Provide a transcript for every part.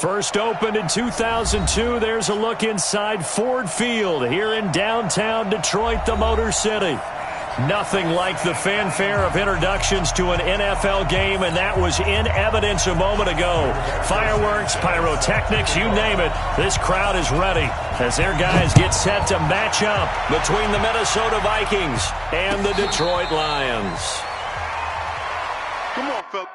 First opened in 2002, there's a look inside Ford Field here in downtown Detroit, the Motor City. Nothing like the fanfare of introductions to an NFL game, and that was in evidence a moment ago. Fireworks, pyrotechnics, you name it. This crowd is ready as their guys get set to match up between the Minnesota Vikings and the Detroit Lions. Come on, fellas.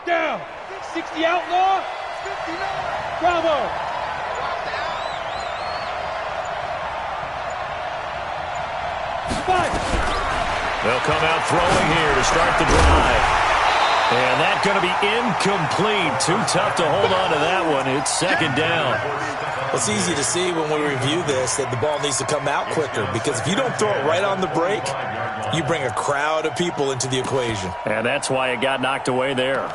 Down. 60 outlaw. 59. Bravo. Five. They'll come out throwing here to start the drive. And that's going to be incomplete. Too tough to hold on to that one. It's second down. It's easy to see when we review this that the ball needs to come out quicker, because if you don't throw it right on the break, you bring a crowd of people into the equation. And that's why it got knocked away there.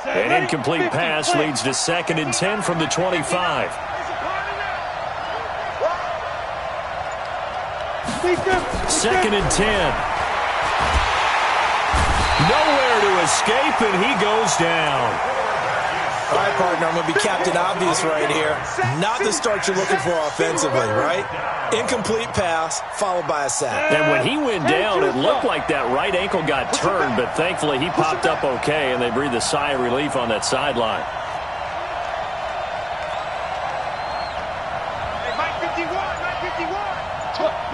An incomplete pass leads to 2nd and 10 from the 25. Second and 10. Nowhere to escape, and he goes down. All right, partner, I'm going to be Captain Obvious right here. Not the start you're looking for offensively, right? Incomplete pass followed by a sack. And when he went down, it looked like that right ankle got turned, but thankfully he popped up okay, and they breathed a sigh of relief on that sideline. Hey, Mike 51, Mike 51.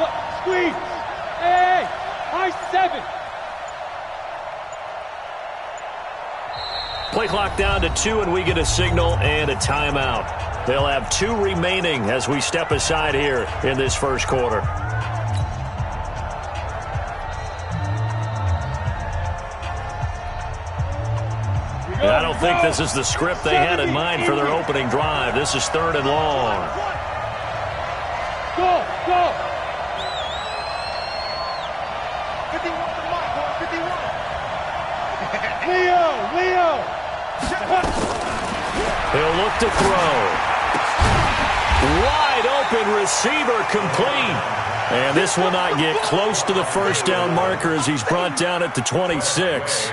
Look, squeeze. Hey, high 7. Play clock down to 2, and we get a signal and a timeout. They'll have 2 remaining as we step aside here in this first quarter. And I don't think this is the script they had in mind for their opening drive. This is 3rd and long. Go, go. 51. Leo. He'll look to throw. Wide open receiver complete. And this will not get close to the first down marker as he's brought down at the 26.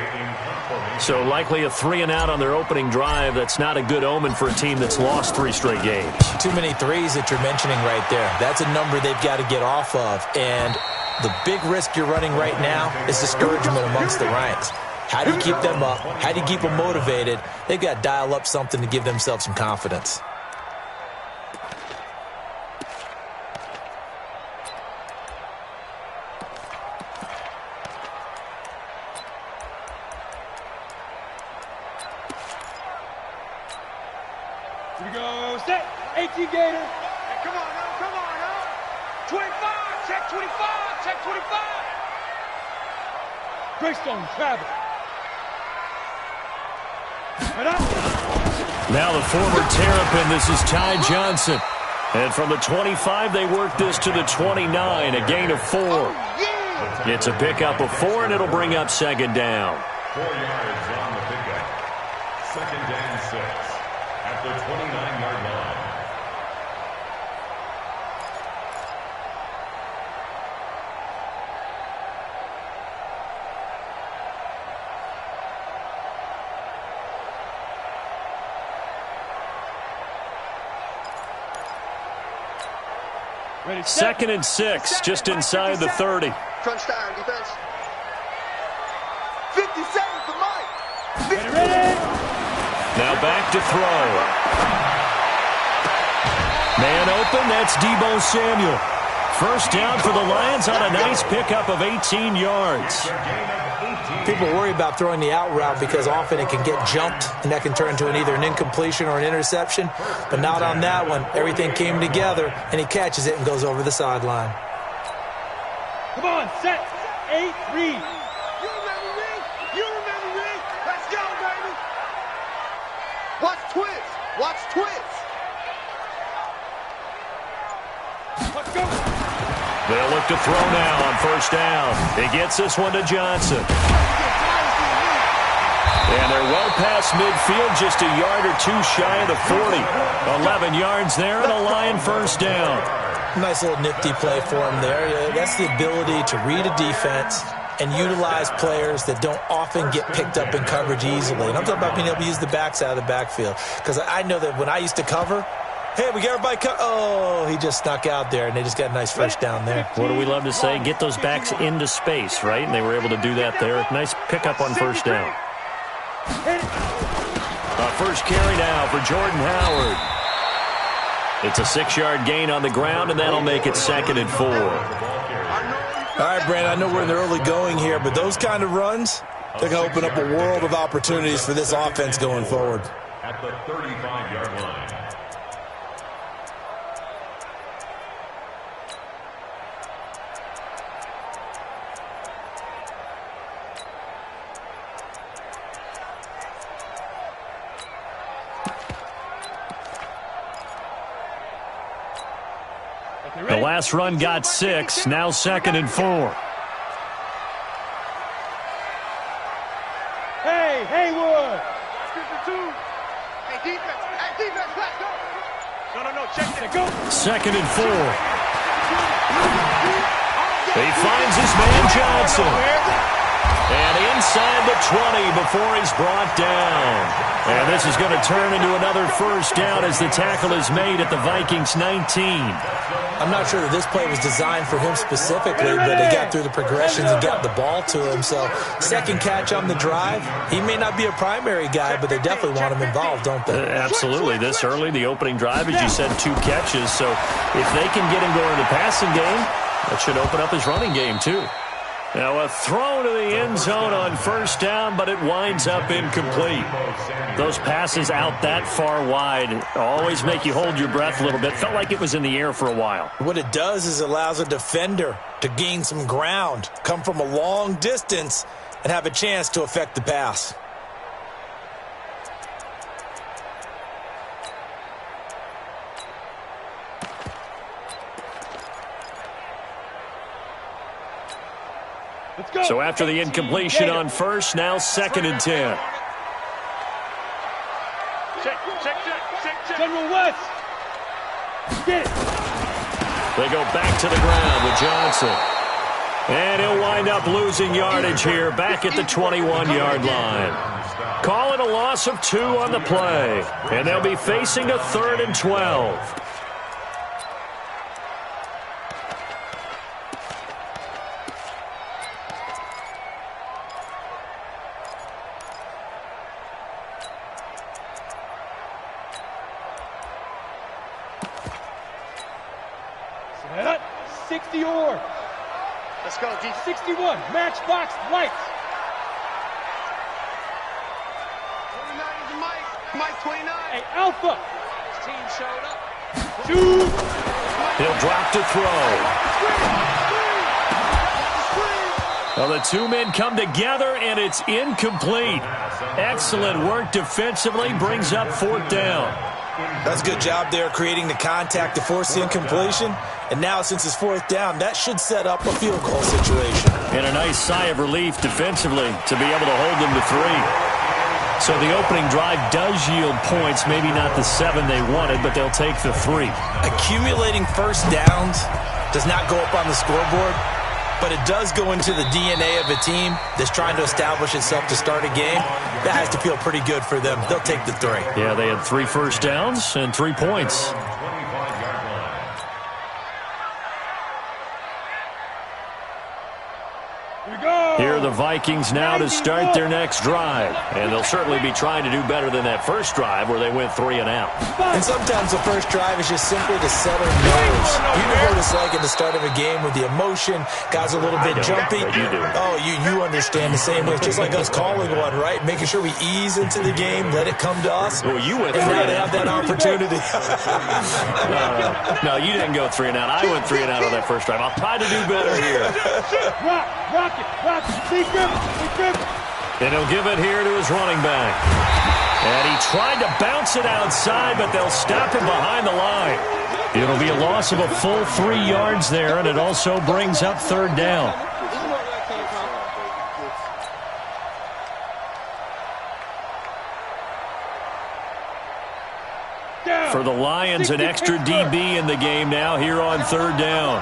So likely a 3-and-out on their opening drive. That's not a good omen for a team that's lost 3 straight games. Too many threes that you're mentioning right there. That's a number they've got to get off of. And the big risk you're running right now is discouragement amongst the ranks. How do you keep them up? How do you keep them motivated? They've got to dial up something to give themselves some confidence. Here we go. Set. 18 Gator. Hey, come on now. 25. Check 25. Check 25. Greystone travel. Now the former Terrapin, this is Ty Johnson. And from the 25, they work this to the 29, a gain of 4. It's a pickup of 4, and it'll bring up 2nd down. 4 yards on the pickup. 2nd and 6 at the 29-yard line. Ready, 2nd and 6, just inside the 30. Crunch time, defense. 50 seconds to Mike. Ready? Now back to throw. Man open, that's Deebo Samuel. First down for the Lions on a nice pickup of 18 yards. People worry about throwing the out route because often it can get jumped, and that can turn into either an incompletion or an interception. But not on that one. Everything came together, and he catches it and goes over the sideline. Come on, set. 8, read. You remember me? You remember me? Let's go, baby. Watch twist. Watch twist. Let's go. They'll look to throw now on first down. He gets this one to Johnson. And they're well past midfield, just a yard or two shy of the 40. 11 yards there and a Lion first down. Nice little nifty play for him there. Yeah, that's the ability to read a defense and utilize players that don't often get picked up in coverage easily. And I'm talking about being able to use the backside of the backfield. Because I know that when I used to cover, hey, we got everybody oh, he just snuck out there, and they just got a nice first down there. What do we love to say? Get those backs into space, right? And they were able to do that there. Nice pickup on first down. First carry now for Jordan Howard. It's a 6-yard gain on the ground, and that'll make it 2nd and 4. All right, Brandon, I know we're in the early going here, but those kind of runs, they're going to open up a world of opportunities for this offense going forward. At the 35-yard line. The last run got 6, now 2nd and 4. Hey, Haywood. Hey, defense. Hey, defense, let's go. No, check that. Go. 2nd and 4. He finds his man Johnson. And inside the 20 before he's brought down. And this is going to turn into another first down as the tackle is made at the Vikings 19. I'm not sure that this play was designed for him specifically, but they got through the progressions and got the ball to him. So, second catch on the drive. He may not be a primary guy, but they definitely want him involved, don't they? Absolutely. This early, the opening drive, as you said, 2 catches. So, if they can get him going in the passing game, that should open up his running game, too. Now a throw to the end zone on first down, but it winds up incomplete. Those passes out that far wide always make you hold your breath a little bit. Felt like it was in the air for a while. What it does is it allows a defender to gain some ground, come from a long distance, and have a chance to affect the pass. So after the incompletion on first, now 2nd and 10. Check. General West. Get it. They go back to the ground with Johnson. And he'll wind up losing yardage here back at the 21-yard line. Call it a loss of 2 on the play. And they'll be facing a 3rd and 12. Set. 60 or. Let's go, D. 61. Matchbox lights. 29 is Mike. Mike 29. Hey, Alpha. His team showed up. 2. He'll drop to throw. Well, the 2 men come together, and it's incomplete. Excellent work defensively, brings up 4th down. That's a good job there creating the contact to force the incompletion. And now since it's 4th down, that should set up a field goal situation. And a nice sigh of relief defensively to be able to hold them to 3. So the opening drive does yield points, maybe not the 7 they wanted, but they'll take the 3. Accumulating first downs does not go up on the scoreboard, but it does go into the DNA of a team that's trying to establish itself to start a game. That has to feel pretty good for them. They'll take the 3. Yeah, they had 3 first downs and 3 points. Here are the Vikings now to start their next drive. And they'll certainly be trying to do better than that first drive where they went 3 and out. And sometimes the first drive is just simply to settle nerves. You know what it's like at the start of a game with the emotion. Guys are a little bit jumpy. You do. Oh, you understand the same way. It's just like us calling one, right? Making sure we ease into the game, let it come to us. Well, you went 3 and now and they out. have that opportunity. No, you didn't go 3 and out. I went 3 and out on that first drive. I'll try to do better here. Rock it. Big grip. And he'll give it here to his running back. And he tried to bounce it outside, but they'll stop him behind the line. It'll be a loss of a full 3 yards there, and it also brings up 3rd down. For the Lions, an extra DB in the game now here on 3rd down.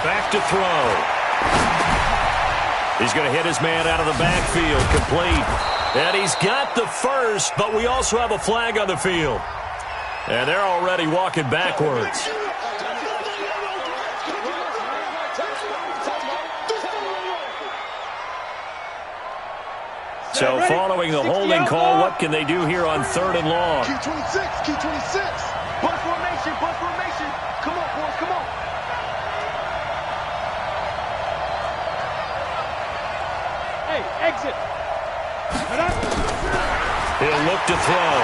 Back to throw. He's going to hit his man out of the backfield, complete. And he's got the first, but we also have a flag on the field. And they're already walking backwards. So following the holding call, what can they do here on 3rd and long? Key 26. Bunch formation. Come on, boys, come on. Hey, exit. He'll look to throw.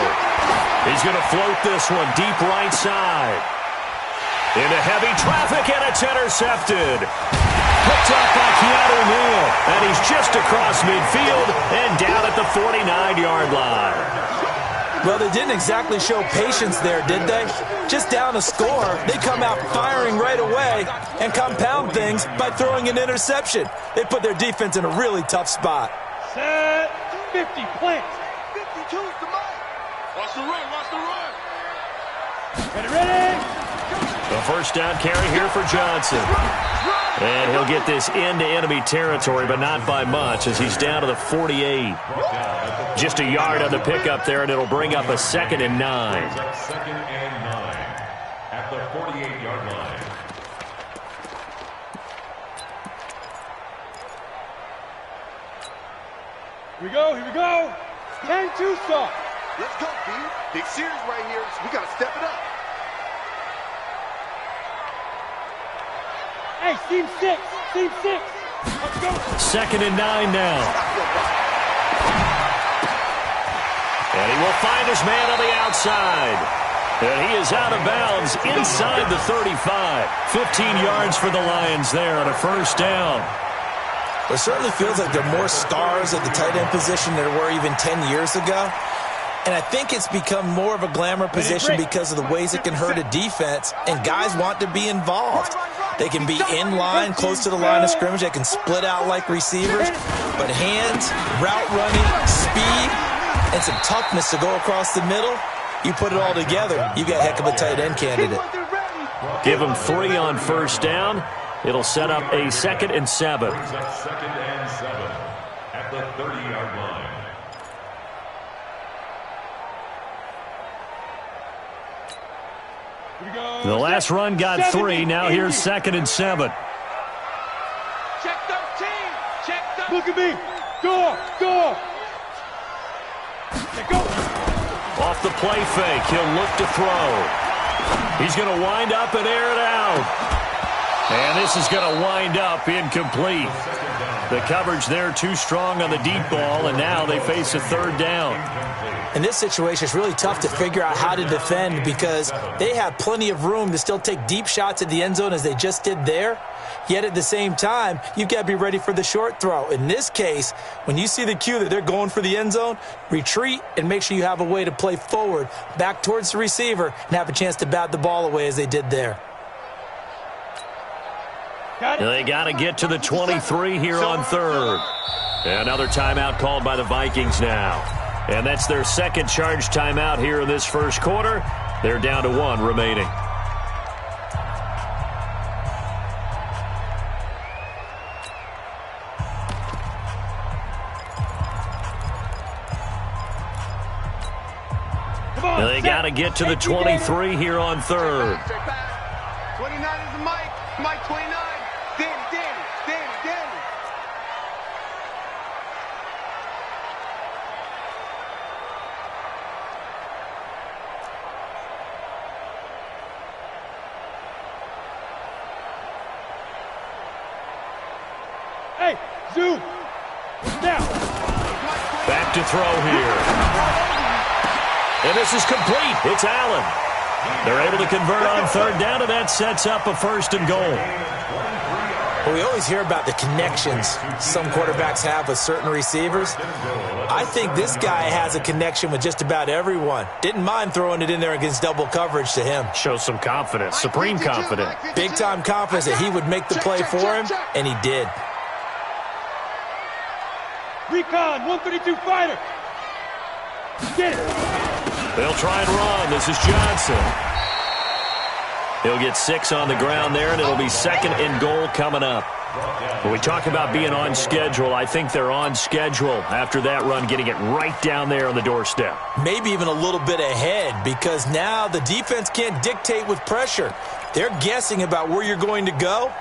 He's going to float this one deep right side. Into heavy traffic, and it's intercepted. Picked up by Keanu Neal, and he's just across midfield and down at the 49-yard line. Well, they didn't exactly show patience there, did they? Just down a score, they come out firing right away and compound things by throwing an interception. They put their defense in a really tough spot. Set 50, plant. 52's the mark. Watch the run. Ready. The first down carry here for Johnson. And he'll get this into enemy territory, but not by much, as he's down to the 48. Just a yard on the pickup there, and it'll bring up a 2nd and 9. 2nd and 9 at the 48-yard line. Here we go. 10-2 stop. Let's go, B. Big series right here, so we got to step it up. Hey, team 6. Let's go. 2nd and 9 now. And he will find his man on the outside. And he is out of bounds inside the 35. 15 yards for the Lions there on a first down. It certainly feels like there are more stars at the tight end position than there were even 10 years ago. And I think it's become more of a glamour position because of the ways it can hurt a defense, and guys want to be involved. They can be in line, close to the line of scrimmage. They can split out like receivers. But hands, route running, speed, and some toughness to go across the middle, you put it all together, you got a heck of a tight end candidate. Give him 3 on first down. It'll set up a 2nd and 7. 2nd and 7 at the 30-yard line. The last run got 3. Now here's 2nd and 7. Check 13. Look at me. Go. Go. Off the play fake, he'll look to throw. He's going to wind up and air it out. And this is going to wind up incomplete. The coverage there too strong on the deep ball, and now they face a 3rd down. In this situation, it's really tough to figure out how to defend because they have plenty of room to still take deep shots at the end zone as they just did there. Yet at the same time, you've got to be ready for the short throw. In this case, when you see the cue that they're going for the end zone, retreat and make sure you have a way to play forward, back towards the receiver, and have a chance to bat the ball away as they did there. They got to get to the 23 here on 3rd. Another timeout called by the Vikings now. And that's their 2nd charge timeout here in this first quarter. They're down to 1 remaining. They got to get to the 23 here on 3rd. 29 is the Mike. Mike 29. Then Hey, zoom. Now. Back to throw here. And this is complete. It's Allen. They're able to convert on third down, and that sets up a 1st and goal. Well, we always hear about the connections some quarterbacks have with certain receivers. I think this guy has a connection with just about everyone. Didn't mind throwing it in there against double coverage to him. Shows some confidence, supreme confidence. Big-time confidence that he would make the play for him, and he did. Recon, 132 fighter. Get it. They'll try and run. This is Johnson. He'll get 6 on the ground there, and it'll be 2nd and goal coming up. When we talk about being on schedule, I think they're on schedule after that run, getting it right down there on the doorstep. Maybe even a little bit ahead, because now the defense can't dictate with pressure. They're guessing about where you're going to go.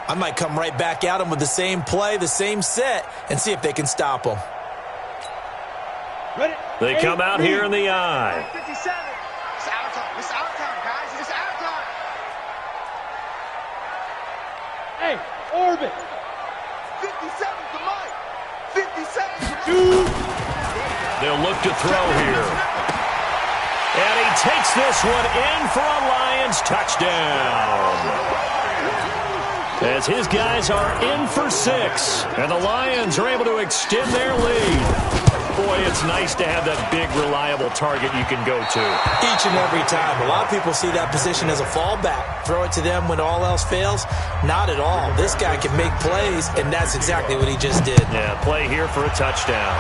I might come right back at them with the same play, the same set, and see if they can stop them. Ready? They come out here in the eye. 57. It's our time. It's our time, guys. It's our time. Hey, orbit. 57 to Mike. 57 to Two. They'll look to throw here. And he takes this one in for a Lions touchdown. As his guys are in for 6. And the Lions are able to extend their lead. Boy, it's nice to have that big, reliable target you can go to. Each and every time. A lot of people see that position as a fallback. Throw it to them when all else fails. Not at all. This guy can make plays, and that's exactly what he just did. Yeah, play here for a touchdown.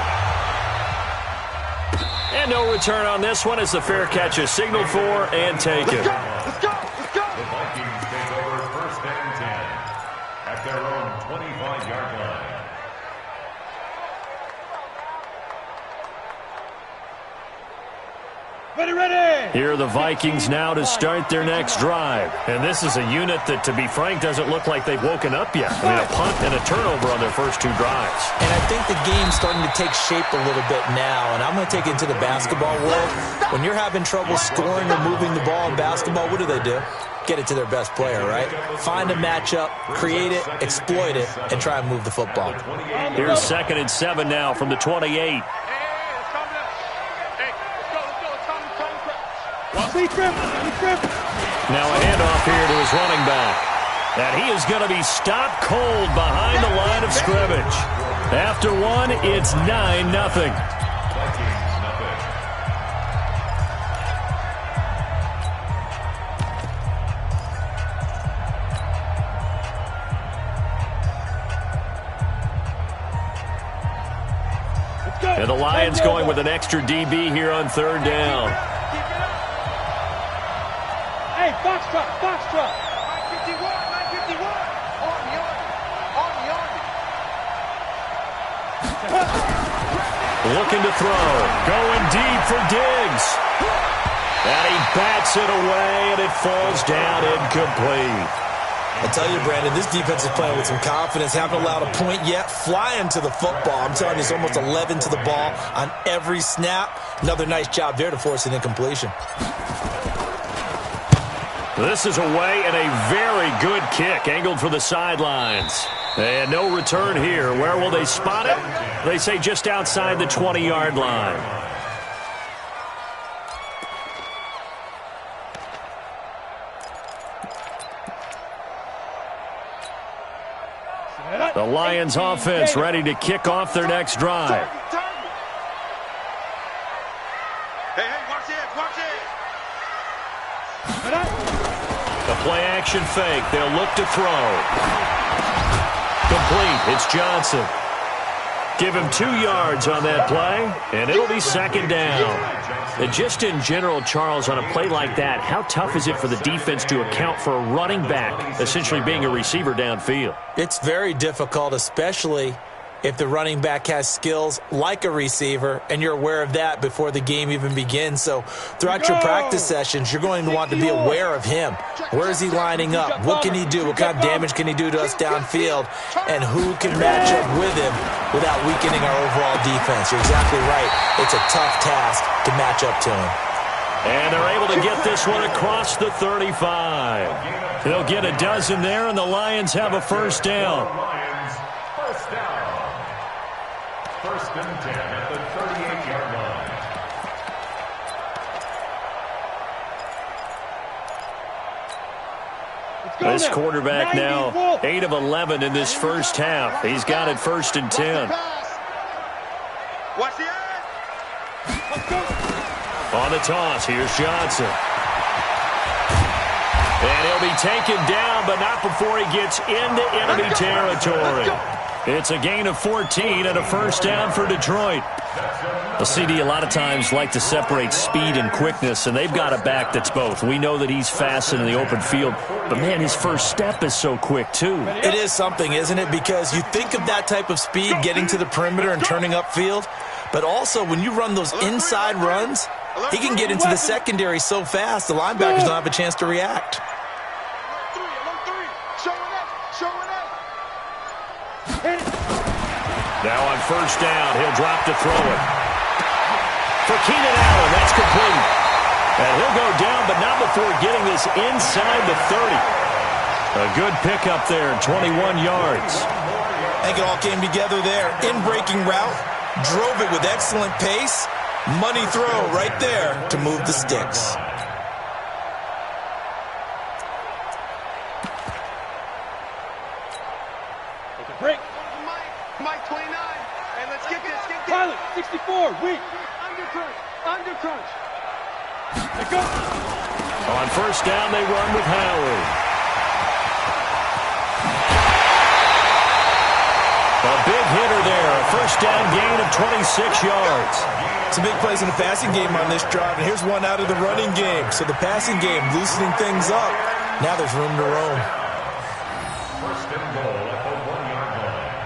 And no return on this one as the fair catch is signaled for and taken. Let's go. Let's go. The Vikings take over 1st and 10 at their own 25-yard line. Ready, ready. Here are the Vikings now to start their next drive. And this is a unit that, to be frank, doesn't look like they've woken up yet. I mean, a punt and a turnover on their first 2 drives. And I think the game's starting to take shape a little bit now. And I'm going to take it into the basketball world. When you're having trouble scoring or moving the ball in basketball, what do? Get it to their best player, right? Find a matchup, create it, exploit it, and try and move the football. Here's 2nd and 7 now from the 28. Now a handoff here to his running back. And he is going to be stopped cold behind the line of scrimmage. After 1, it's 9-0. And the Lions going with an extra DB here on 3rd down. Hey, Foxtrot, Foxtrot. 951. 951. On. Looking to throw. Going deep for Diggs. And he bats it away, and it falls down incomplete. I tell you, Brandon, this defense is playing with some confidence. Haven't allowed a point yet. Flying to the football. I'm telling you, it's almost 11 to the ball on every snap. Another nice job there to force an incompletion. This is away and a very good kick, angled for the sidelines. And no return here. Where will they spot it? They say just outside the 20-yard line. The Lions offense ready to kick off their next drive. Hey, watch it, watch it. The play action fake. They'll look to throw. Complete. It's Johnson. Give him 2 yards on that play, and it'll be 2nd down. And just in general, Charles, on a play like that, how tough is it for the defense to account for a running back essentially being a receiver downfield? It's very difficult, especially if the running back has skills like a receiver, and you're aware of that before the game even begins. So throughout your practice sessions, you're going to want to be aware of him. Where is he lining up? What can he do? What kind of damage can he do to us downfield? And who can match up with him without weakening our overall defense? You're exactly right. It's a tough task to match up to him. And they're able to get this one across the 35. They'll get a dozen there, and the Lions have a 1st down. down. First and 10 at the 38-yard line. This quarterback now 8 of 11 in this first half. He's got it first and 10. Watch the eye. On the toss, here's Johnson. And he'll be taken down, but not before he gets into enemy territory. It's a gain of 14 and a first down for Detroit. The CD a lot of times like to separate speed and quickness, and they've got a back that's both. We know that he's fast in the open field, but, man, his first step is so quick, too. It is something, isn't it? Because you think of that type of speed, getting to the perimeter and turning upfield, but also when you run those inside runs, he can get into the secondary so fast, the linebackers don't have a chance to react. Now on first down, he'll drop to throw it. For Keenan Allen, that's complete. And he'll go down, but not before getting this inside the 30. A good pickup there, 21 yards. I think it all came together there. In-breaking route, drove it with excellent pace. Money throw right there to move the sticks. Take a break. Mike 29. And let's get this. Pilot, 64, weak. Under crunch. Let go. On first down, they run with Howard. A big hitter there. A first down gain of 26 yards. Some big plays in the passing game on this drive, and here's one out of the running game. So the passing game loosening things up. Now there's room to roam. First and goal at the 1-yard line.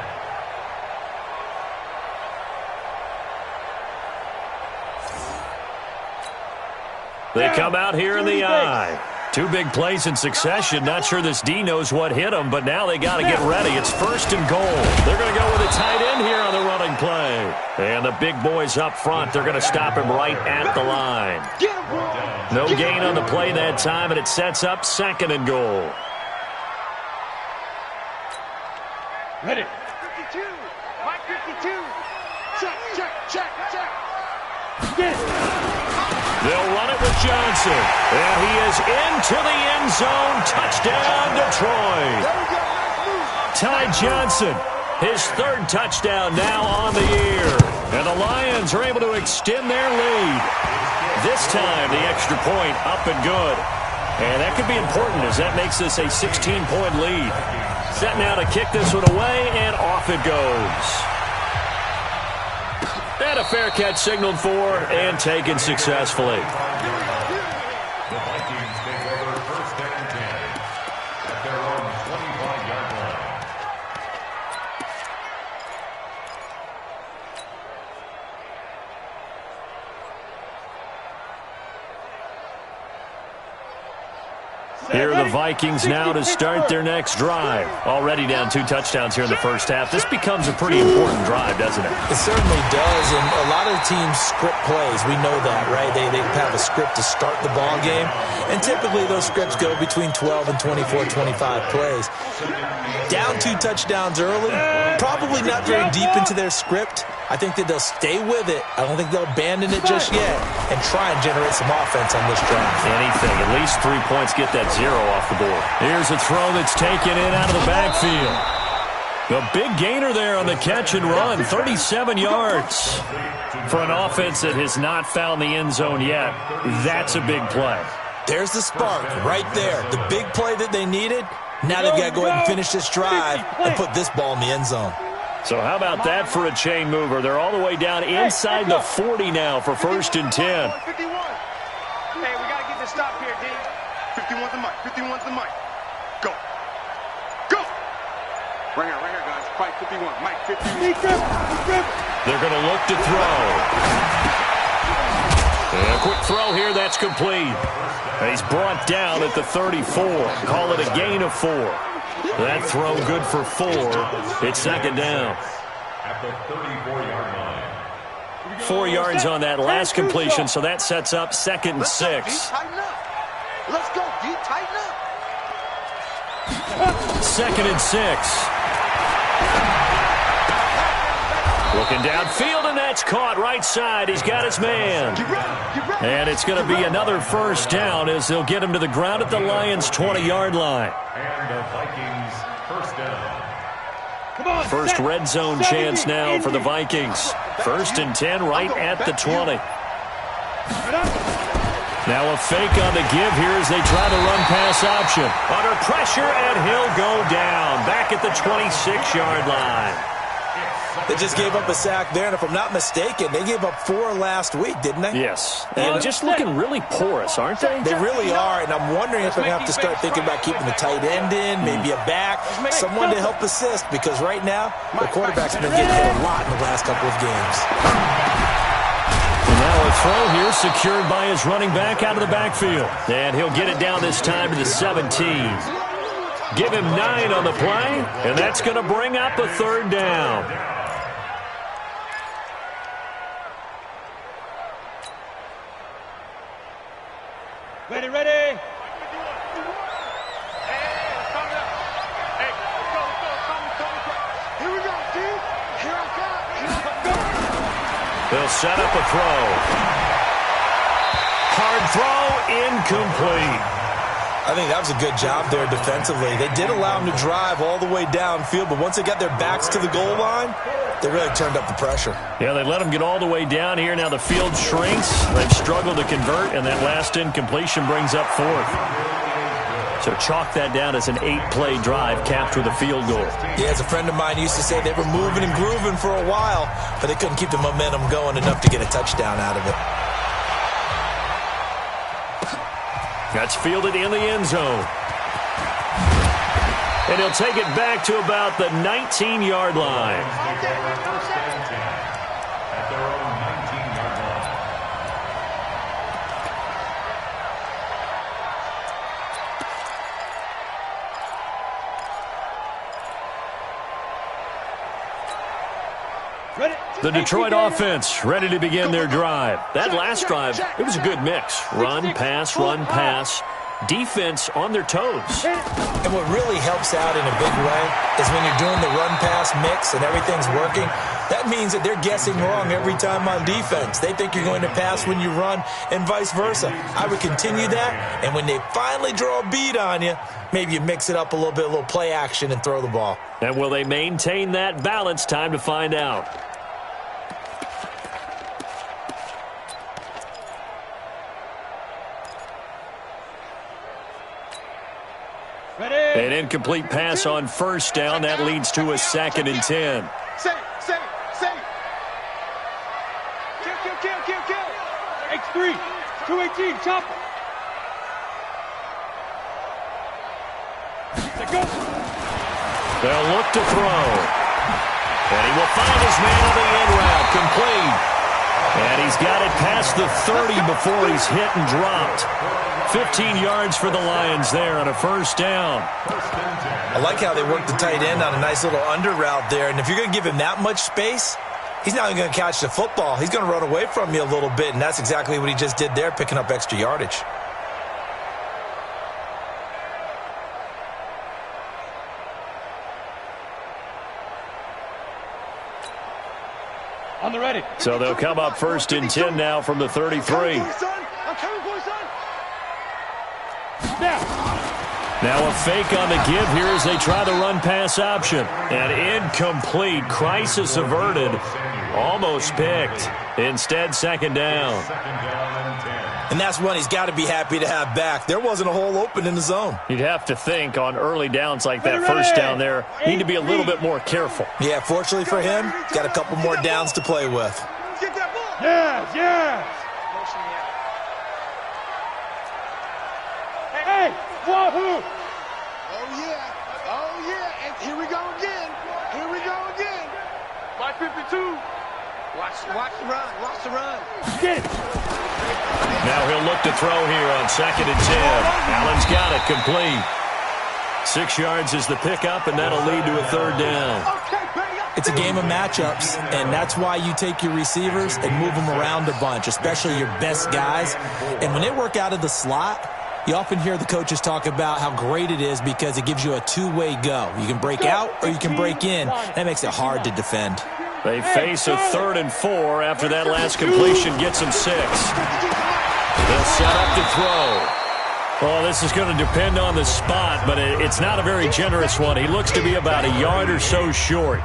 They come out here in the I. Two big plays in succession. Not sure this D knows what hit him, but now they got to get ready. It's first and goal. They're going to go with a tight end here on the running play. And the big boys up front, they're going to stop him right at the line. No gain on the play that time, and it sets up second and goal. Ready. 52. Mike 52. Check. Get it. They'll run it with Johnson. And he is into the end zone. Touchdown, Detroit. Ty Johnson, his third touchdown now on the year. And the Lions are able to extend their lead. This time, the extra point up and good. And that could be important as that makes this a 16-point lead. Set now to kick this one away, and off it goes. And a fair catch signaled for and taken successfully. The Vikings take over first and 10 at their own 25-yard line. Here are the Vikings now to start their next drive. Already down 2 touchdowns here in the first half. This becomes a pretty important drive, doesn't it? It certainly does, and a lot of teams script plays. We know that, right? They have a script to start the ball game, and typically those scripts go between 12 and 24, 25 plays. Down 2 touchdowns early, probably not very deep into their script. I think that they'll stay with it. I don't think they'll abandon it just yet and try and generate some offense on this drive. Anything. At least 3 points. Get that 0 off the board. Here's a throw that's taken in out of the backfield. The big gainer there on the catch and run. 37 yards. For an offense that has not found the end zone yet, that's a big play. There's the spark right there. The big play that they needed. Now they've got to go ahead and finish this drive and put this ball in the end zone. So how about that for a chain mover? They're all the way down inside the 40 now for first and 10. 51. Hey, we got to get this stop here, D. 51's the mic. 51's the mic. Go. Right here, guys. Fight 51. Mike 51. They're going to look to throw. And a quick throw here. That's complete. And he's brought down at the 34. Call it a gain of 4. That throw good for 4. It's second down. At the 34-yard line. 4 yards on that last completion, so that sets up second and 6. Tighten up. Let's go, D. Tighten up. Second and 6. Looking downfield, and that's caught right side. He's got his man. And it's going to be another first down as they'll get him to the ground at the Lions' 20-yard line. And the Vikings first down. First red zone chance now for the Vikings. 1st and 10 right at the 20. Now a fake on the give here as they try to run pass option. Under pressure, and he'll go down. Back at the 26-yard line. They just gave up a sack there, and if I'm not mistaken, they gave up 4 last week, didn't they? Yes. And just looking really porous, aren't they? They really are, and I'm wondering if they're going to have to start thinking about keeping the tight end in, maybe a back, someone to help assist, because right now, the quarterback's been getting hit a lot in the last couple of games. And now a throw here secured by his running back out of the backfield. And he'll get it down this time to the 17. Give him 9 on the play, and that's going to bring up a 3rd down. Ready, ready. Here we go, dude. Here I come. They'll set up a throw. Hard throw, incomplete. I think that was a good job there defensively. They did allow them to drive all the way downfield, but once they got their backs to the goal line, they really turned up the pressure. Yeah, they let them get all the way down here. Now the field shrinks. They've struggled to convert, and that last incompletion brings up 4th. So chalk that down as an 8-play drive capped with a field goal. Yeah, as a friend of mine used to say, they were moving and grooving for a while, but they couldn't keep the momentum going enough to get a touchdown out of it. That's fielded in the end zone. And he'll take it back to about the 19-yard line. At their own 19-yard line. Ready. The Detroit offense ready to begin their drive. That last drive, it was a good mix. Run, pass, defense on their toes. And what really helps out in a big way is when you're doing the run-pass mix and everything's working, that means that they're guessing wrong every time on defense. They think you're going to pass when you run and vice versa. I would continue that, and when they finally draw a beat on you, maybe you mix it up a little play action and throw the ball. And will they maintain that balance? Time to find out. Ready. An incomplete pass on 1st down. That leads to a 2nd and 10. Say. Kill. X3. 218. Chopper. Let's go. They'll look to throw. And he will find his man on the end route. Complete. And he's got it past the 30 before he's hit and dropped. 15 yards for the Lions there on a 1st down. I like how they work the tight end on a nice little under route there. And if you're going to give him that much space, he's not even going to catch the football. He's going to run away from you a little bit, and that's exactly what he just did there, picking up extra yardage. On the ready. So they'll come up 1st and 10 now from the 33. I'm coming for you, son. Now a fake on the give here as they try the run pass option. And incomplete. Crisis averted. Almost picked. Instead, 2nd down. And that's one he's got to be happy to have back. There wasn't a hole open in the zone. You'd have to think on early downs like that 1st down there, need to be a little bit more careful. Yeah, fortunately for him, got a couple more downs to play with. Get that ball. Yes. Hey, wahoo! Oh yeah, and here we go again. 552. Watch the run. Get it. Now he'll look to throw here on 2nd and 10. Allen's got it complete. 6 yards is the pickup, and that'll lead to a 3rd down. It's a game of matchups, and that's why you take your receivers and move them around a bunch, especially your best guys. And when they work out of the slot, you often hear the coaches talk about how great it is because it gives you a two-way go. You can break out or you can break in. That makes it hard to defend. They face a 3rd and 4 after that last completion gets them 6. They'll set up to throw. Oh, this is going to depend on the spot, but it's not a very generous one. He looks to be about a yard or so short.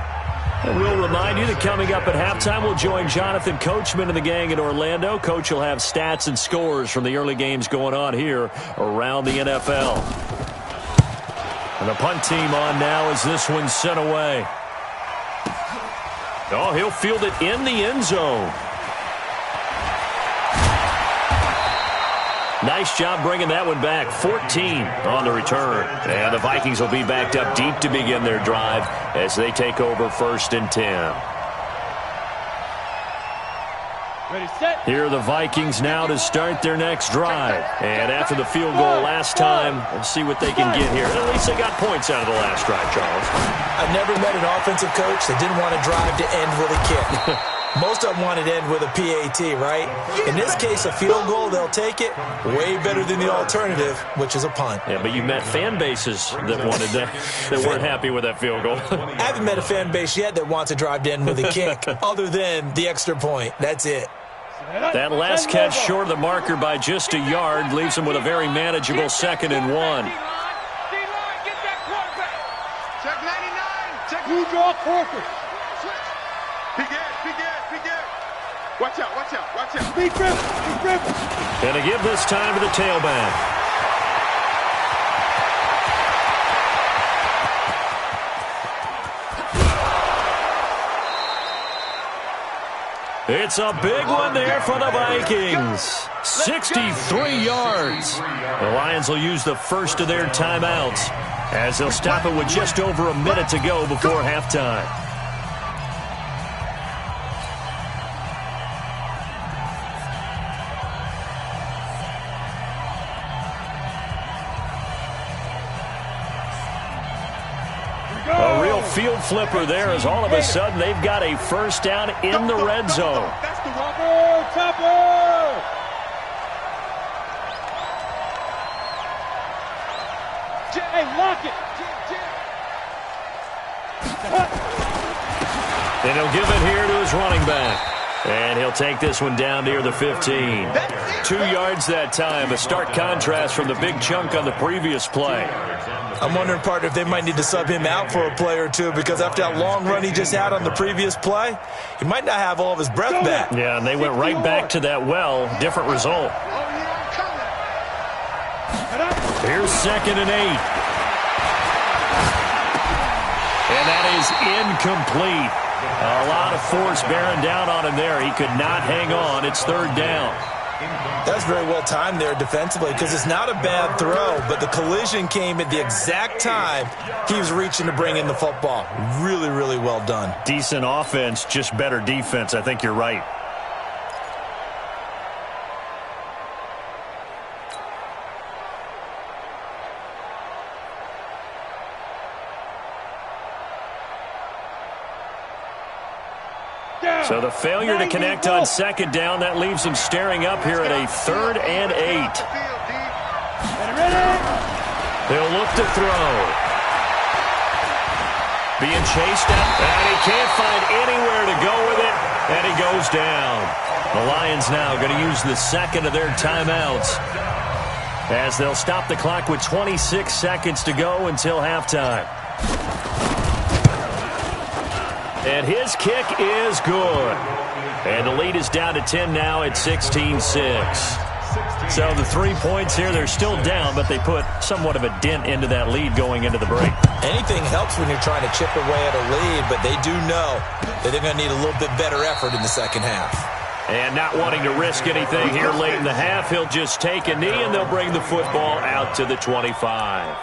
And we'll remind you that coming up at halftime, we'll join Jonathan Coachman and the gang in Orlando. Coach will have stats and scores from the early games going on here around the NFL. And the punt team on now as this one's sent away. Oh, he'll field it in the end zone. Nice job bringing that one back. 14 on the return. And the Vikings will be backed up deep to begin their drive as they take over 1st and 10. Ready, set. Here are the Vikings now to start their next drive. And after the field goal last time, let's see what they can get here. At least they got points out of the last drive, Charles. I've never met an offensive coach that didn't want to drive to end with a kick. Most of them wanted to end with a PAT, right? In this case, a field goal, they'll take it. Way better than the alternative, which is a punt. Yeah, but you met fan bases that wanted that weren't happy with that field goal. I haven't met a fan base yet that wants to drive to end with a kick, other than the extra point. That's it. That last catch short of the marker by just a yard leaves him with a very manageable 2nd and 1. D-line, get that quarterback. Check 99. Check You draw quarter. switch. Big air, big air, big air. Watch out, watch out, watch out. Big rip, big rip. And to give this time to the tailback. It's a big one there for the Vikings. 63 yards. The Lions will use the first of their timeouts as they'll stop it with just over a minute to go before halftime. A real field flipper there as all of a sudden they've got a first down in the red zone. That's the one. Topper. Hey, lock it. And he'll give it here to his running back. And he'll take this one down near the 15. 2 yards that time, a stark contrast from the big chunk on the previous play. I'm wondering, partner, if they might need to sub him out for a play or two, because after that long run he just had on the previous play, he might not have all of his breath back. Yeah, and they went right back to that well. Different result. Here's 2nd and 8. And that is incomplete. A lot of force bearing down on him there. He could not hang on. It's 3rd down. That's very well timed there defensively, because it's not a bad throw, but the collision came at the exact time he was reaching to bring in the football. Really, really well done. Decent offense, just better defense. I think you're right. So the failure to connect on 2nd down, that leaves him staring up here at a 3rd and 8. They'll look to throw. Being chased up, and he can't find anywhere to go with it, and he goes down. The Lions now going to use the 2nd of their timeouts as they'll stop the clock with 26 seconds to go until halftime. And his kick is good. And the lead is down to 10 now at 16-6. So the 3 points here, they're still down, but they put somewhat of a dent into that lead going into the break. Anything helps when you're trying to chip away at a lead, but they do know that they're going to need a little bit better effort in the second half. And not wanting to risk anything here late in the half, he'll just take a knee, and they'll bring the football out to the 25.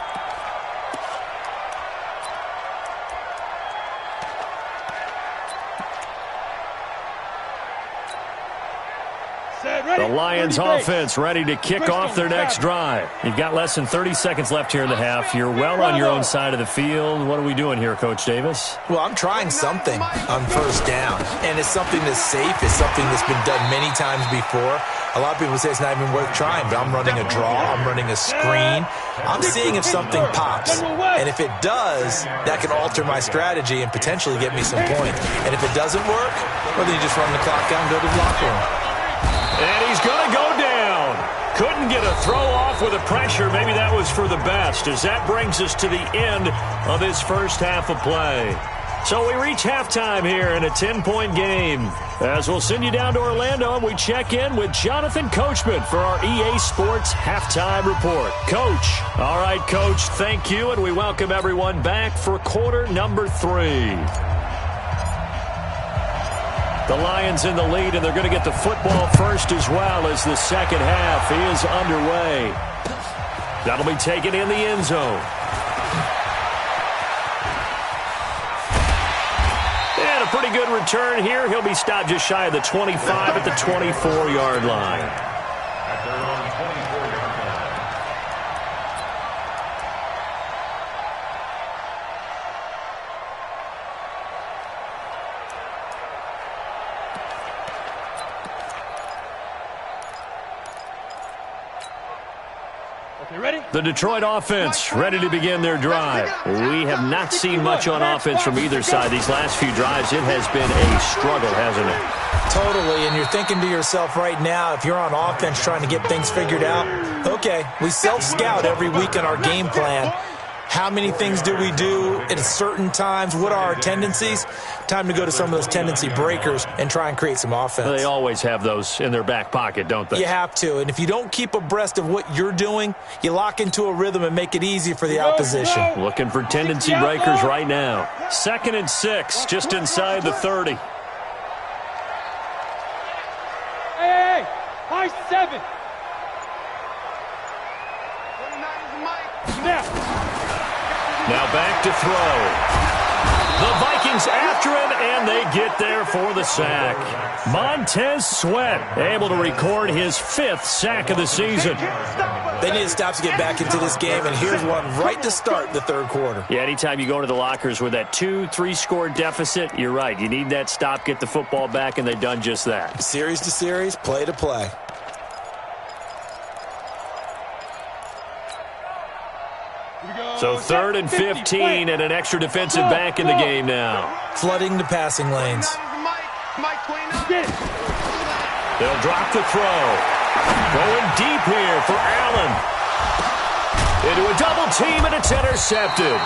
The Lions offense ready to kick off their next drive. You've got less than 30 seconds left here in the half. You're well on your own side of the field. What are we doing here, Coach Davis? Well, I'm trying something on 1st down, and it's something that's safe. It's something that's been done many times before. A lot of people say it's not even worth trying, but I'm running a draw, I'm running a screen. I'm seeing if something pops. And if it does, that can alter my strategy and potentially get me some points. And if it doesn't work, well, then you just run the clock out and go to the locker room. And he's going to go down. Couldn't get a throw off with the pressure. Maybe that was for the best, as that brings us to the end of this first half of play. So we reach halftime here in a 10-point game. As we'll send you down to Orlando, and we check in with Jonathan Coachman for our EA Sports Halftime Report. Coach. All right, Coach, thank you, and we welcome everyone back for quarter number 3. The Lions in the lead, and they're going to get the football first as well as the second half is underway. That'll be taken in the end zone. And a pretty good return here. He'll be stopped just shy of the 25 at the 24-yard line. At their own 24-yard line. The Detroit offense ready to begin their drive. We have not seen much on offense from either side. These last few drives, it has been a struggle, hasn't it? Totally, and you're thinking to yourself right now, if you're on offense trying to get things figured out, okay, we self-scout every week in our game plan. How many things do we do at certain times? What are our tendencies? Time to go to some of those tendency breakers and try and create some offense. They always have those in their back pocket, don't they? You have to, and if you don't keep abreast of what you're doing, you lock into a rhythm and make it easy for the opposition. Looking for tendency breakers right now. 2nd and 6, just inside the 30. Hey, high 7. Now back to throw. The Vikings after him, and they get there for the sack. Montez Sweat able to record his 5th sack of the season. They need to stop to get back into this game, and here's one right to start the third quarter. Yeah, anytime you go to the lockers with that 2-3 score deficit, you're right. You need that stop, get the football back, and they've done just that. Series to series, play to play. So 3rd and 15 and an extra defensive back in the game now. Flooding the passing lanes. They'll drop the throw. Going deep here for Allen. Into a double team, and it's intercepted.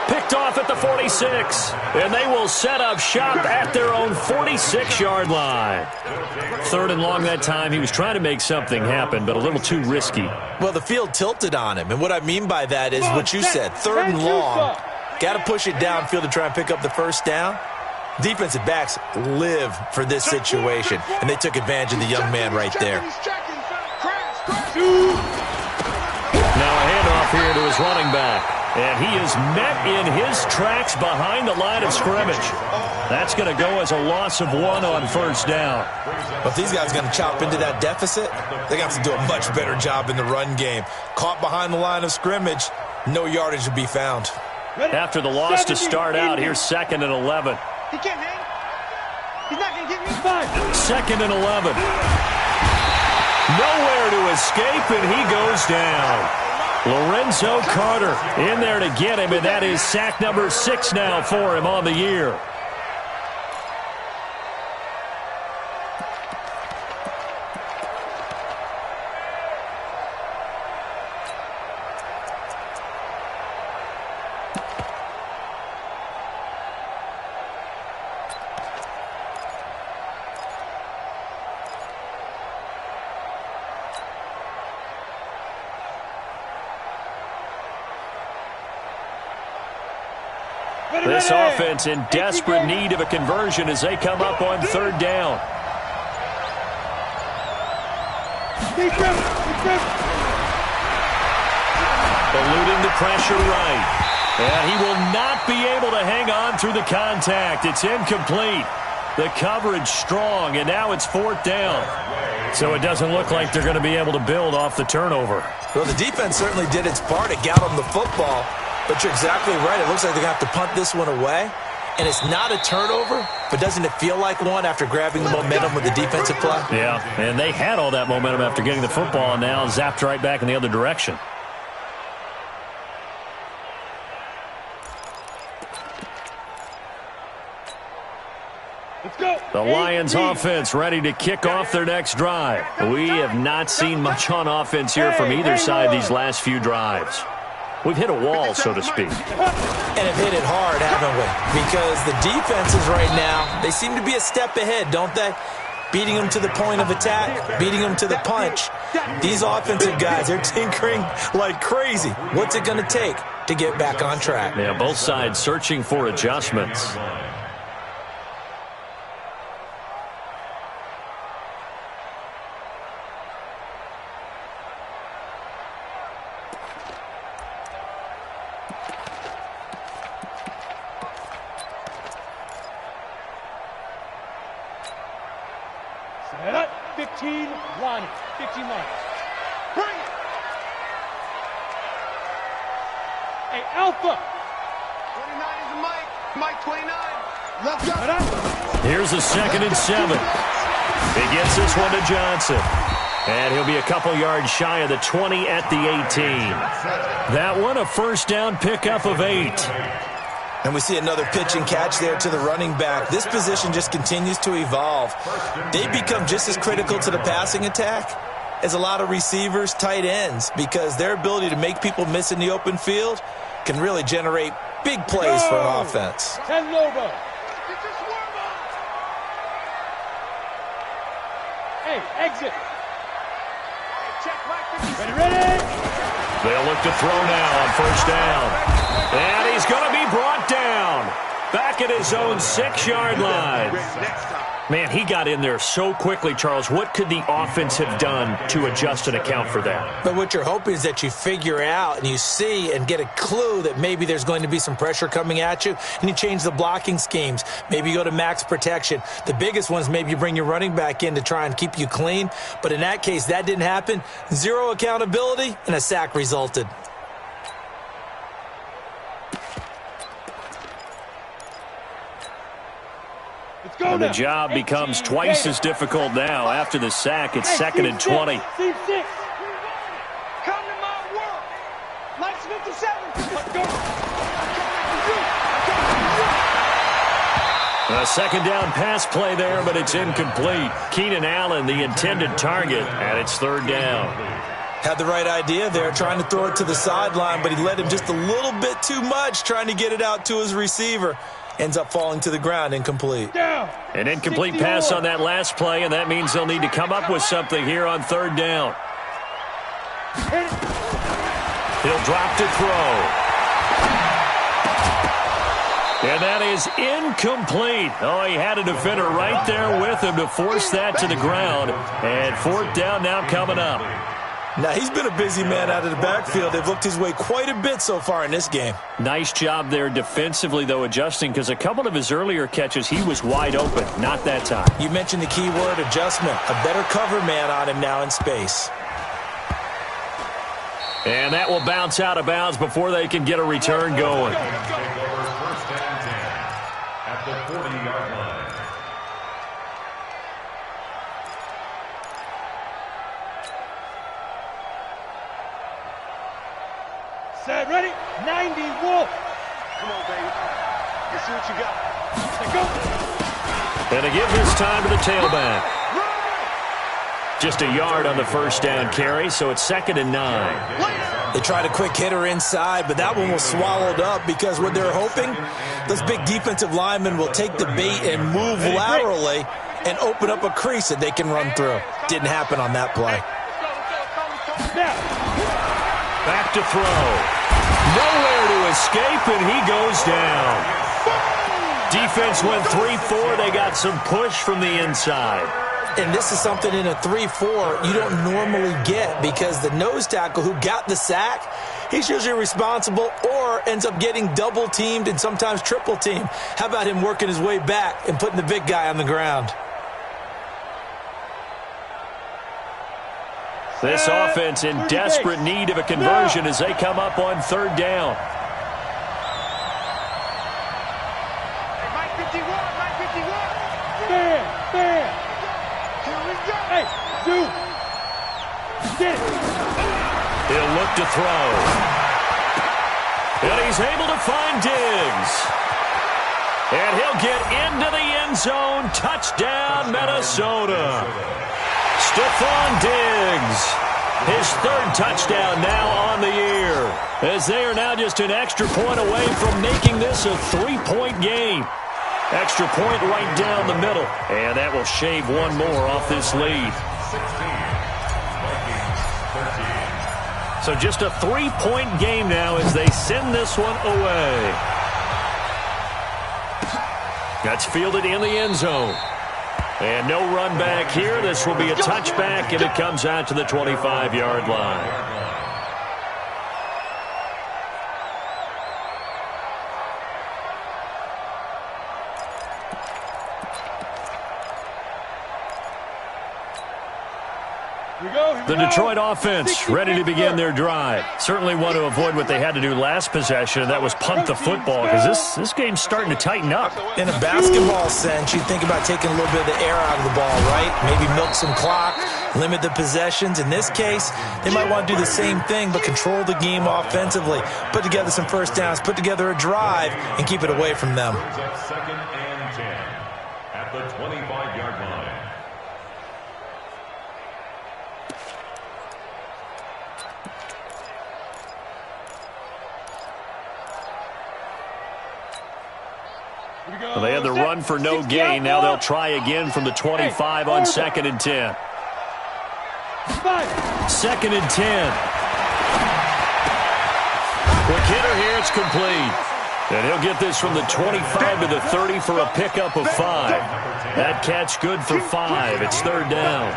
Picked off at the 46, and they will set up shop at their own 46-yard line. 3rd and long that time. He was trying to make something happen, but a little too risky. Well, the field tilted on him, and what I mean by that is what you said, 3rd and long. Got to push it downfield to try and pick up the first down. Defensive backs live for this situation, and they took advantage of the young man right there. Now a handoff here to his running back. And he is met in his tracks behind the line of scrimmage. That's going to go as a loss of 1 on first down. But if these guys are going to chop into that deficit, they got to do a much better job in the run game. Caught behind the line of scrimmage, no yardage to be found. After the loss to start out, here's 2nd and 11. He can't hang. He's not going to get me. 2nd and 11. Nowhere to escape, and he goes down. Lorenzo Carter in there to get him, and that is sack number 6 now for him on the year. This offense in desperate need of a conversion as they come up on 3rd down. Eluding the pressure right. And he will not be able to hang on through the contact. It's incomplete. The coverage strong, and now it's 4th down. So it doesn't look like they're going to be able to build off the turnover. Well, the defense certainly did its part. It got them the football. But you're exactly right. It looks like they're going to have to punt this one away. And it's not a turnover, but doesn't it feel like one after grabbing the momentum with the defensive play? Yeah, and they had all that momentum after getting the football and now zapped right back in the other direction. Let's go. The Lions offense ready to kick off their next drive. We have not seen much on offense here from either side these last few drives. We've hit a wall, so to speak. And have hit it hard, haven't we? Because the defenses right now, they seem to be a step ahead, don't they? Beating them to the point of attack, beating them to the punch. These offensive guys, they're tinkering like crazy. What's it going to take to get back on track? Yeah, both sides searching for adjustments. Set up. 15 line. 15 line. Bring it. Hey, Alpha. 29 is the Mike. Mike 29. Let's go. Set up. Here's a 2nd and 7. He gets this one to Johnson. And he'll be a couple yards shy of the 20 at the 18. That one a first down pickup of 8. And we see another pitch and catch there to the running back. This position just continues to evolve. They become just as critical to the passing attack as a lot of receivers, tight ends, because their ability to make people miss in the open field can really generate big plays for an offense. 10 Lobo. Hey, exit. Ready, ready. They'll look to throw now on first down. And he's going to be brought down. Back at his own 6-yard line. Man, he got in there so quickly, Charles. What could the offense have done to adjust and account for that? But what you're hoping is that you figure out and you see and get a clue that maybe there's going to be some pressure coming at you, and you change the blocking schemes. Maybe you go to max protection. The biggest ones, maybe you bring your running back in to try and keep you clean. But in that case, that didn't happen. 0 accountability, and a sack resulted. And the job becomes twice as difficult now. After the sack, it's 2nd and 20. Come to my work. Mike's 57. Let's go. A 2nd down pass play there, but it's incomplete. Keenan Allen, the intended target, and it's 3rd down. Had the right idea there, trying to throw it to the sideline, but he led him just a little bit too much, trying to get it out to his receiver. Ends up falling to the ground, incomplete. An incomplete pass on that last play, and that means they'll need to come up with something here on 3rd down. He'll drop to throw. And that is incomplete. Oh, he had a defender right there with him to force that to the ground. And 4th down now coming up. Now, he's been a busy man out of the backfield. They've looked his way quite a bit so far in this game. Nice job there defensively, though, adjusting, because a couple of his earlier catches, he was wide open. Not that time. You mentioned the key word, adjustment. A better cover man on him now in space. And that will bounce out of bounds before they can get a return going. Take over 1st and 10 at the 40-yard line. Set, ready. 90 Wolf. Come on, baby. Let's see what you got. Let's go. And to give this time to the tailback. Just a yard on the first down carry, so it's 2nd and 9. They tried a quick hitter inside, but that one was swallowed up because what they're hoping, those big defensive linemen will take the bait and move laterally and open up a crease that they can run through. Didn't happen on that play. Back to throw. Nowhere to escape, and he goes down. Defense went 3-4. They got some push from the inside. And this is something in a 3-4 you don't normally get because the nose tackle who got the sack, he's usually responsible or ends up getting double-teamed and sometimes triple-teamed. How about him working his way back and putting the big guy on the ground? This offense in desperate need of a conversion as they come up on 3rd down. 2. Get it. He'll look to throw. And he's able to find Diggs. And he'll get into the end zone. Touchdown, Minnesota. Stephon Diggs. His third touchdown now on the year. As they are now just an extra point away from making this a 3-point game. Extra point right down the middle. And that will shave one more off this lead. 16, Vikings 13. So just a 3-point game now as they send this one away. That's fielded in the end zone. And no run back here. This will be a touchback, and it comes out to the 25-yard line. The Detroit offense ready to begin their drive. Certainly want to avoid what they had to do last possession, and that was punt the football, because this game's starting to tighten up. In a basketball sense, you think about taking a little bit of the air out of the ball, right? Maybe milk some clock, limit the possessions. In this case, they might want to do the same thing, but control the game offensively. Put together some first downs, put together a drive, and keep it away from them. Second and 10 at the 25-yard line. Well, they had the run for no gain. Now they'll try again from the 25 on 2nd and 10. 2nd and 10. Quick hitter here. It's complete. And he'll get this from the 25 to the 30 for a pickup of 5. That catch good for 5. It's 3rd down.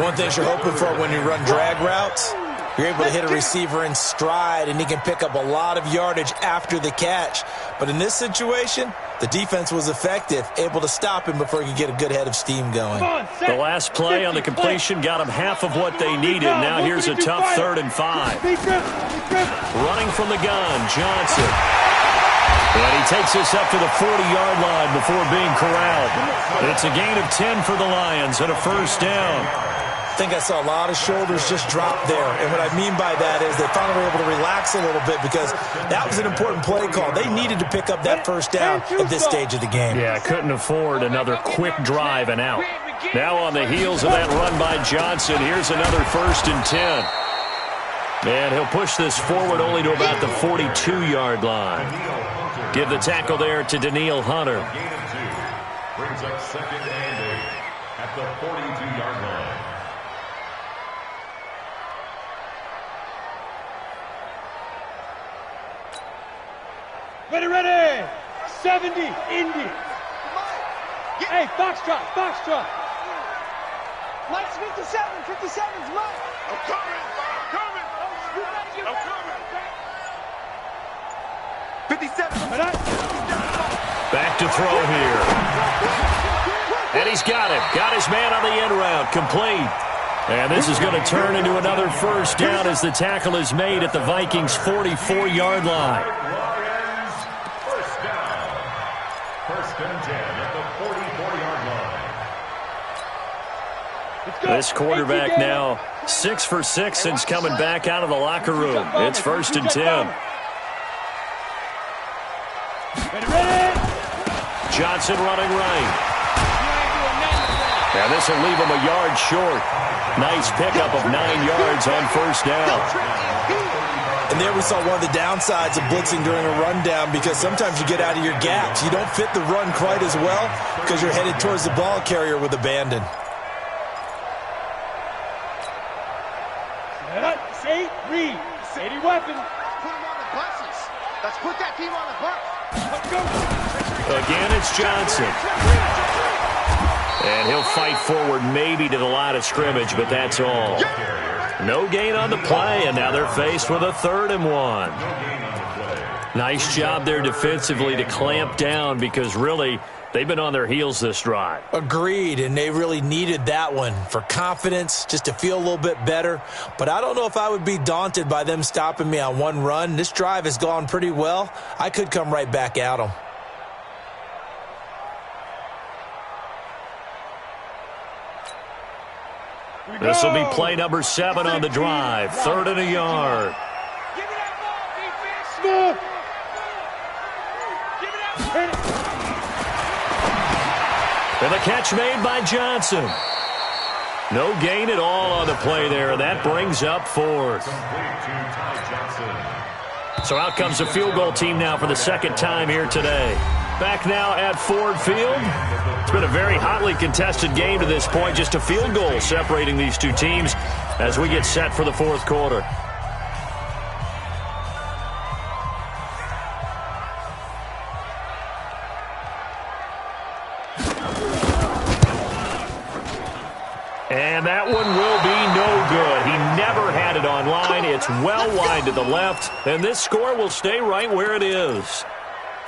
One thing you're hoping for when you run drag routes, you're able to hit a receiver in stride, and he can pick up a lot of yardage after the catch. But in this situation, the defense was effective, able to stop him before he could get a good head of steam going. The last play on the completion got him half of what they needed. Now here's a tough 3rd and 5. Running from the gun, Johnson. And he takes us up to the 40-yard line before being corralled. It's a gain of 10 for the Lions and a 1st down. I think I saw a lot of shoulders just drop there. And what I mean by that is they finally were able to relax a little bit because that was an important play call. They needed to pick up that 1st down at this stage of the game. Yeah, couldn't afford another quick drive and out. Now on the heels of that run by Johnson, here's another 1st and 10. And he'll push this forward only to about the 42-yard line. Give the tackle there to Daniil Hunter. Gain of 2 brings up 2nd and 8 at the 42-yard line. Ready. 70, Indy. Hey, Foxtrot. Mike's 57, 57's Mike. I'm coming. 57. Back to throw here. And he's got it. Got his man on the end route. Complete. And this is going to turn into another 1st down as the tackle is made at the Vikings' 44-yard line. This quarterback now 6 for 6 since coming back out of the locker room. It's 1st and 10. Johnson running right. And this will leave him a yard short. Nice pickup of 9 yards on 1st down. And there we saw one of the downsides of blitzing during a rundown because sometimes you get out of your gaps. You don't fit the run quite as well because you're headed towards the ball carrier with abandon. Say, read. Any weapon. Put him on the buses. Let's put that team on the bus. Let's go. Again, it's Johnson. And he'll fight forward maybe to the line of scrimmage, but that's all. No gain on the play, and now they're faced with a 3rd and 1. Nice job there defensively to clamp down because really they've been on their heels this drive. Agreed, and they really needed that one for confidence, just to feel a little bit better. But I don't know if I would be daunted by them stopping me on one run. This drive has gone pretty well. I could come right back at them. This will be play number 7 on the drive. 3rd and a yard. Give me that ball, defense. Smooth. Give me that ball. And the catch made by Johnson. No gain at all on the play there, and that brings up 4th. So out comes the field goal team now for the 2nd time here today. Back now at Ford Field. It's been a very hotly contested game to this point. Just a field goal separating these two teams as we get set for the 4th quarter. And that one will be no good. He never had it on line. It's well wide to the left, and this score will stay right where it is.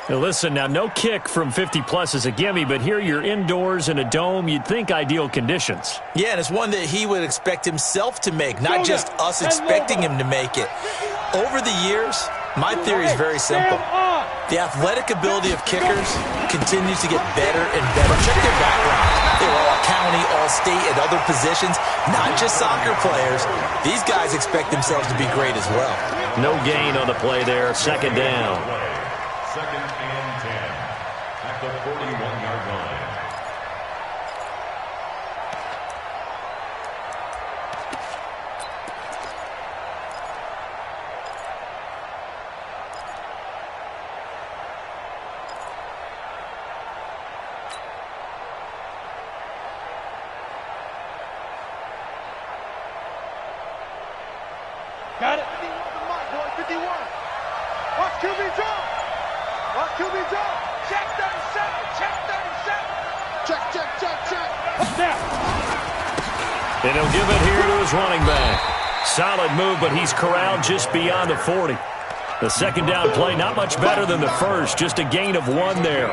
Now listen, now no kick from 50-plus is a gimme, but here you're indoors in a dome. You'd think ideal conditions. Yeah, and it's one that he would expect himself to make, not just us expecting him to make it. Over the years, my theory is very simple. The athletic ability of kickers continues to get better and better. Check their background. They were all county, all state, and other positions, not just soccer players. These guys expect themselves to be great as well. No gain on the play there. 2nd down. 2nd and 10 at the 41-yard line. Got it. 51. Watch QB draw. Watch QB draw. Check 37. Check 37. Check, check, check, check. Now. And he'll give it here to his running back. Solid move, but he's corralled just beyond the 40. The 2nd down play, not much better than the first. Just a gain of 1 there.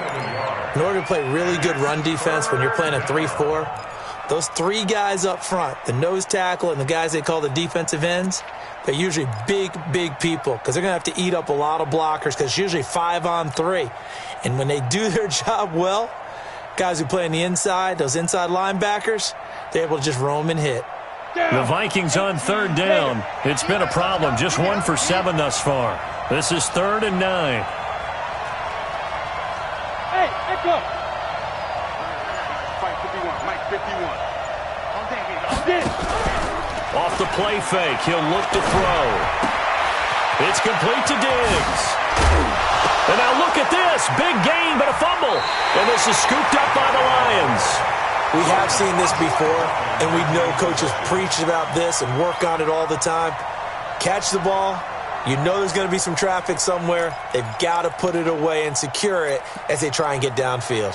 In order to play really good run defense when you're playing a 3-4, those 3 guys up front, the nose tackle and the guys they call the defensive ends, they're usually big, big people because they're going to have to eat up a lot of blockers because it's usually 5-on-3. And when they do their job well, guys who play on the inside, those inside linebackers, they're able to just roam and hit. The Vikings on 3rd down. It's been a problem. Just 1 for 7 thus far. This is 3rd and 9. Hey, go. Mike 51. Mike 51. On This. Off the play fake, he'll look to throw. It's complete to Diggs. And now look at this. Big gain, but a fumble. And this is scooped up by the Lions. We have seen this before, and we know coaches preach about this and work on it all the time. Catch the ball. You know there's going to be some traffic somewhere. They've got to put it away and secure it as they try and get downfield.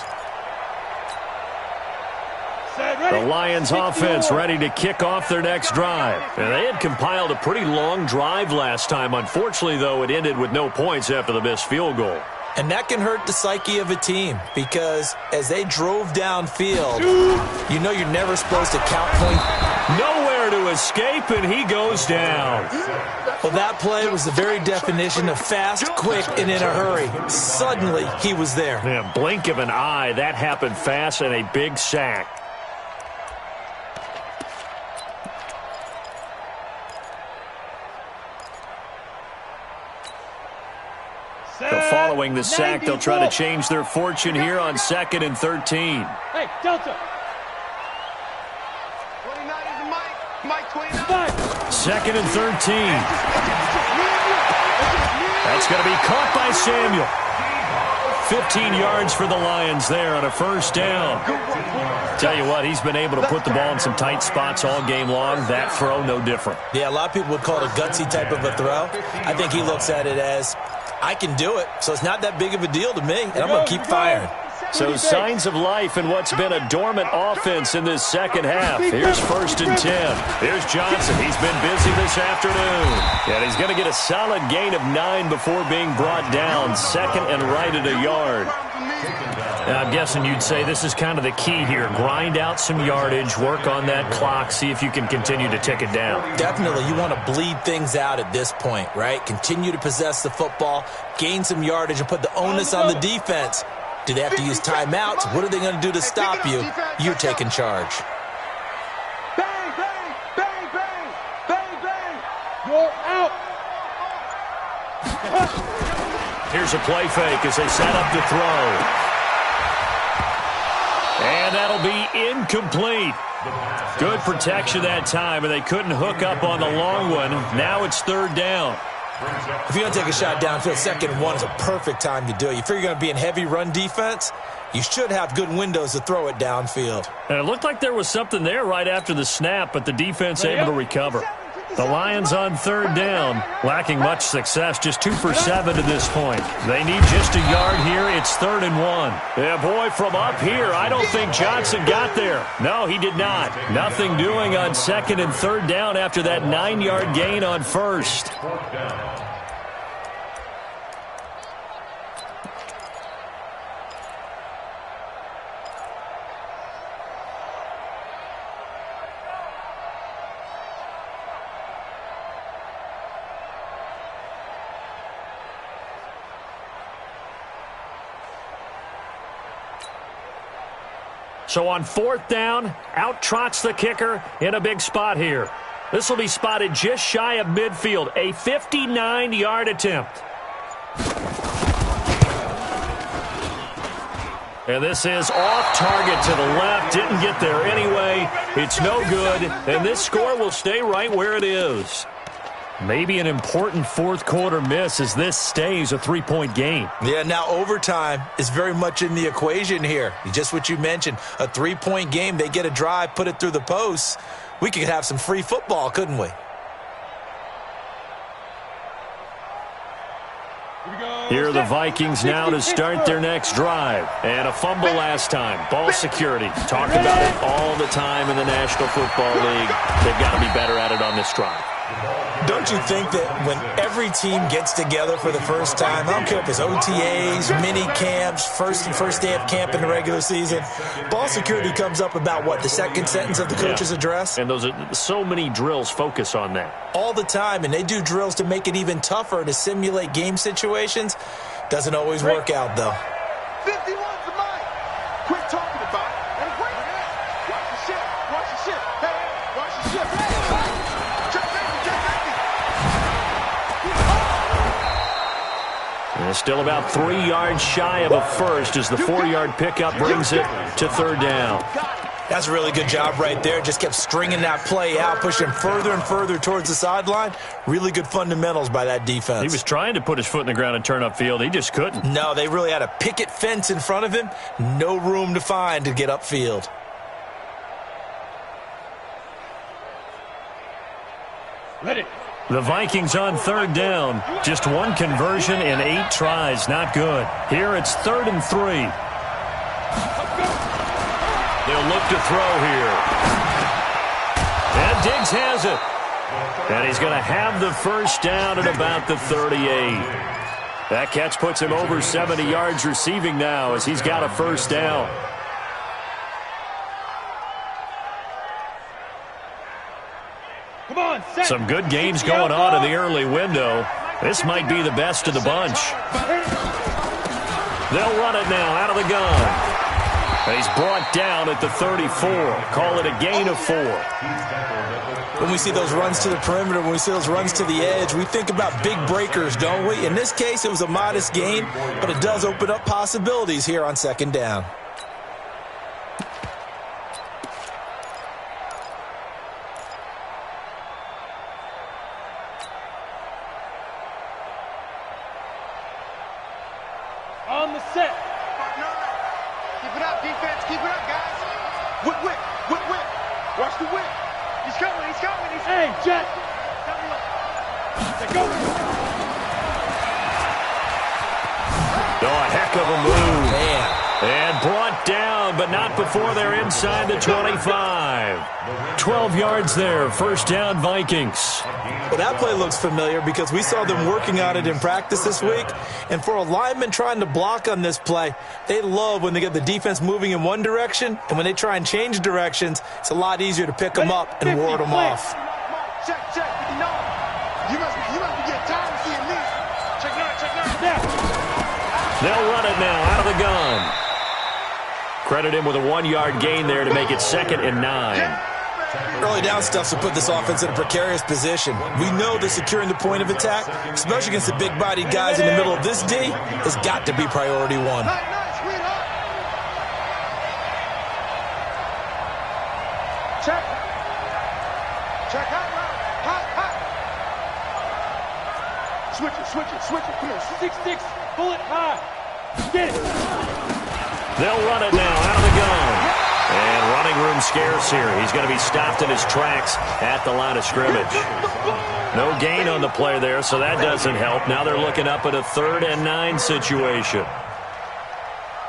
The Lions offense ready to kick off their next drive. And they had compiled a pretty long drive last time. Unfortunately, though, it ended with no points after the missed field goal. And that can hurt the psyche of a team because as they drove downfield, you know you're never supposed to count points. Nowhere to escape, and he goes down. Well, that play was the very definition of fast, quick, and in a hurry. Suddenly, he was there. Yeah, blink of an eye, that happened fast, and a big sack. So following the sack, they'll try to change their fortune here on 2nd and 13. Hey, Delta. 29 is Mike. Mike 29. 2nd and 13. That's going to be caught by Samuel. 15 yards for the Lions there on a 1st down. Tell you what, he's been able to put the ball in some tight spots all game long. That throw, no different. Yeah, a lot of people would call it a gutsy type of a throw. I think he looks at it as, I can do it, so it's not that big of a deal to me, and I'm going to keep firing. So signs of life in what's been a dormant offense in this 2nd half. Here's 1st and 10. Here's Johnson. He's been busy this afternoon. And he's going to get a solid gain of 9 before being brought down. 2nd and right at a yard. Now, I'm guessing you'd say this is kind of the key here. Grind out some yardage, work on that clock, see if you can continue to tick it down. Definitely. You want to bleed things out at this point, right? Continue to possess the football, gain some yardage, and put the onus on the defense. Do they have to use timeouts? What are they going to do to stop you? You're taking charge. Bang, bang. Here's a play fake as they set up to throw. And that'll be incomplete. Good protection that time, and they couldn't hook up on the long one. Now it's third down. If you're going to take a shot downfield, 2nd and 1 is a perfect time to do it. You figure you're going to be in heavy run defense, you should have good windows to throw it downfield. And it looked like there was something there right after the snap, but the defense able to recover. The Lions on third down, lacking much success, just 2 for 7 to this point. They need just a yard here. It's 3rd and 1. Yeah, boy, from up here, I don't think Johnson got there. No, he did not. Nothing doing on 2nd and 3rd down after that 9-yard gain on 1st. So on 4th down, out trots the kicker in a big spot here. This will be spotted just shy of midfield, a 59-yard attempt. And this is off target to the left, didn't get there anyway. It's no good, and this score will stay right where it is. Maybe an important 4th quarter miss as this stays a 3-point game. Yeah, now overtime is very much in the equation here. Just what you mentioned, a 3-point game. They get a drive, put it through the posts. We could have some free football, couldn't we? Here are the Vikings now to start their next drive. And a fumble last time. Ball security. Talk about it all the time in the National Football League. They've got to be better at it on this drive. Don't you think that when every team gets together for the first time, I don't care if it's OTAs, mini camps, first day of camp in the regular season, ball security comes up about what, the second sentence of the coach's address? And those are so many drills focus on that. All the time, and they do drills to make it even tougher to simulate game situations. Doesn't always work out, though. 51's the mine. Quit talking about it and break it. Watch the ship. Watch the ship. Hey, watch the ship. Hey. And still about 3 yards shy of a first as the 4-yard pickup brings it to 3rd down. That's a really good job right there. Just kept stringing that play out, pushing further and further towards the sideline. Really good fundamentals by that defense. He was trying to put his foot in the ground and turn upfield. He just couldn't. No, they really had a picket fence in front of him. No room to find to get upfield. Ready. The Vikings on 3rd down. Just 1 conversion in 8 tries. Not good. Here it's 3rd and 3. They'll look to throw here. And Diggs has it. And he's going to have the first down at about the 38. That catch puts him over 70 yards receiving now as he's got a first down. Some good games going on in the early window. This might be the best of the bunch. They'll run it now out of the gun. He's brought down at the 34. Call it a gain of 4. When we see those runs to the perimeter, when we see those runs to the edge, we think about big breakers, don't we? In this case, it was a modest gain, but it does open up possibilities here on 2nd down. On the set. Keep it up, defense. Keep it up, guys. Whip, whip, whip, whip. Watch the whip. He's coming. He's coming. He's Hey, Jet. Go. Oh, a heck of a move. Man. And brought down, but not before they're inside the 25. 12 yards there. First down, Vikings. Well, that play looks familiar because we saw them working on it in practice this week. And for a lineman trying to block on this play, they love when they get the defense moving in one direction. And when they try and change directions, it's a lot easier to pick them up and ward them off. Check. You must be getting tired of seeing me. Check now. They'll run it now out of the gun. Credit him with a 1-yard gain there to make it 2nd and 9. Early down stuffs will put this offense in a precarious position. We know that securing the point of attack, especially against the big-bodied guys in the middle of this D, has got to be priority one. Check. Check out. Hot. Switch it. Come on. 6-6. Pull it high. Get it. They'll run it now out of the gun. And running room scarce here. He's going to be stopped in his tracks at the line of scrimmage. No gain on the play there, so that doesn't help. Now they're looking up at a 3rd and 9 situation.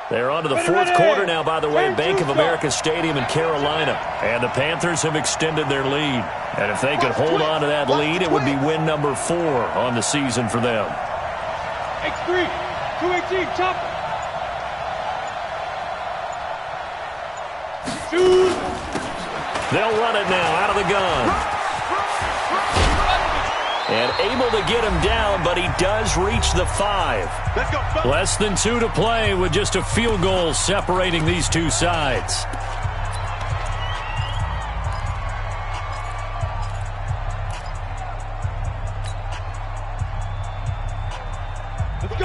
They're on to the 4th quarter now, by the way, at Bank of America Stadium in Carolina. And the Panthers have extended their lead. And if they could hold on to that lead, it would be win number 4 on the season for them. X3, 218, chop. They'll run it now out of the gun. And able to get him down, but he does reach the 5. Less than 2 to play with just a field goal separating these two sides.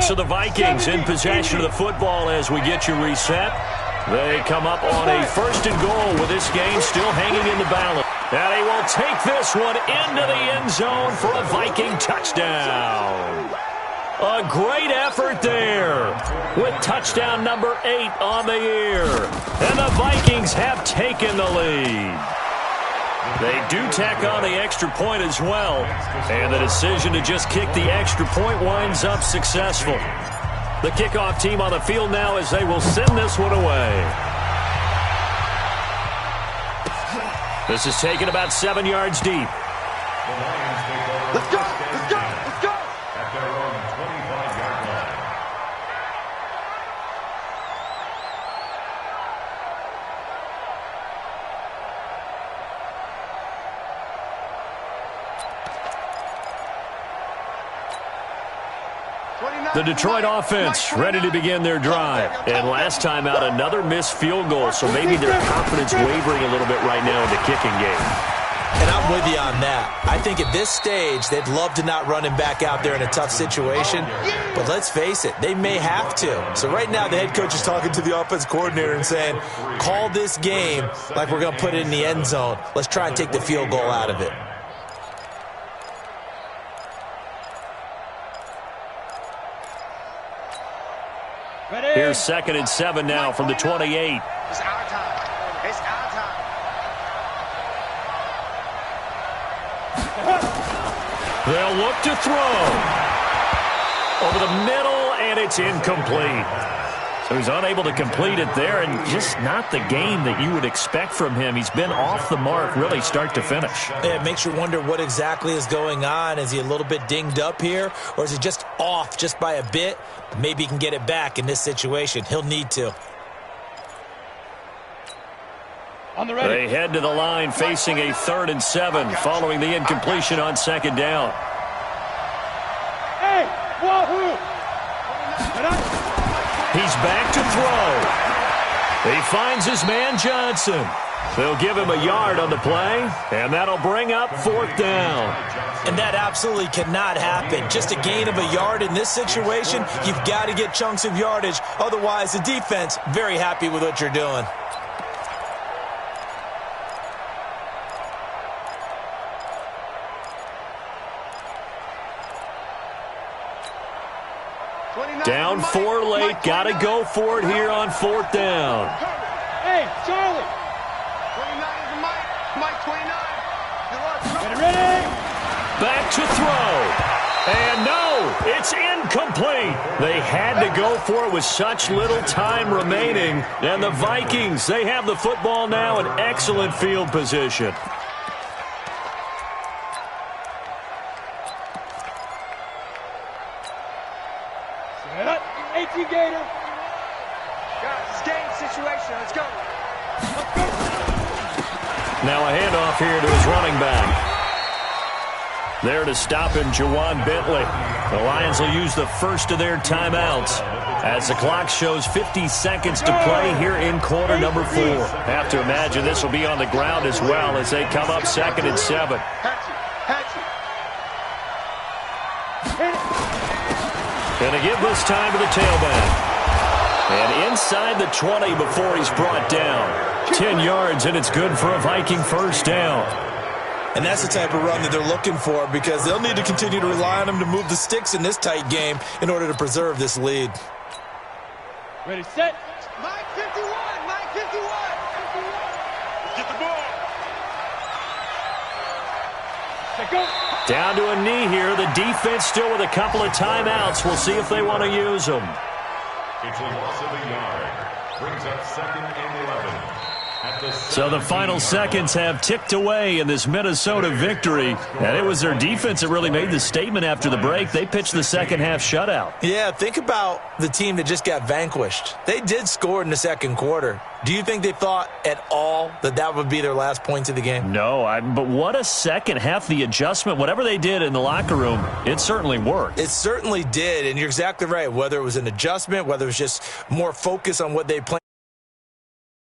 So the Vikings in possession of the football as we get you reset. They come up on a 1st and goal with this game still hanging in the balance. And he will take this one into the end zone for a Viking touchdown. A great effort there with touchdown number 8 on the year. And the Vikings have taken the lead. They do tack on the extra point as well. And the decision to just kick the extra point winds up successful. The kickoff team on the field now as they will send this one away. This is taken about 7 yards deep. Let's go. At their own 25-yard line. The Detroit offense ready to begin their drive. And last time out, another missed field goal, so maybe their confidence wavering a little bit right now in the kicking game. And I'm with you on that. I think at this stage, they'd love to not run him back out there in a tough situation. But let's face it, they may have to. So right now, the head coach is talking to the offense coordinator and saying, call this game like we're going to put it in the end zone. Let's try and take the field goal out of it. Here's 2nd and 7 now from the 28. It's our time. It's our time. They'll look to throw. Over the middle, and it's incomplete. So he's unable to complete it there, and just not the game that you would expect from him. He's been off the mark really start to finish. Yeah, it makes you wonder what exactly is going on. Is he a little bit dinged up here, or is he just off just by a bit? Maybe he can get it back in this situation. He'll need to. On the ready. They head to the line facing a 3rd and 7 following the incompletion on 2nd down. Hey, wahoo! He's back to throw. He finds his man Johnson. They'll give him a yard on the play, and that'll bring up 4th down. And that absolutely cannot happen. Just a gain of a yard in this situation, you've got to get chunks of yardage. Otherwise, the defense, very happy with what you're doing. Down 4 late. Got to go for it here on 4th down. Hey, Charlie. 29 is Mike 29. Ready? Back to throw. And no, it's incomplete. They had to go for it with such little time remaining. And the Vikings, they have the football now in excellent field position. Set up. 18 Gator. Guys, it's game situation. Let's go. Now a handoff here to his running back. There to stop him, Juwan Bentley. The Lions will use the first of their timeouts as the clock shows 50 seconds to play here in quarter number 4. Have to imagine this will be on the ground as well as they come up 2nd and 7. Going to give this time to the tailback. And inside the 20 before he's brought down. 10 yards, and it's good for a Viking first down. And that's the type of run that they're looking for because they'll need to continue to rely on him to move the sticks in this tight game in order to preserve this lead. Ready, set. Mike 51, Mike 51. Get the ball. Let go. Down to a knee here. The defense still with a couple of timeouts. We'll see if they want to use them. It's a loss of a yard. Brings up 2nd and 11. So the final seconds have ticked away in this Minnesota victory. And it was their defense that really made the statement after the break. They pitched the second half shutout. Yeah, think about the team that just got vanquished. They did score in the second quarter. Do you think they thought at all that that would be their last points of the game? No, but what a second half. The adjustment, whatever they did in the locker room, it certainly worked. It certainly did, and you're exactly right. Whether it was an adjustment, whether it was just more focus on what they planned.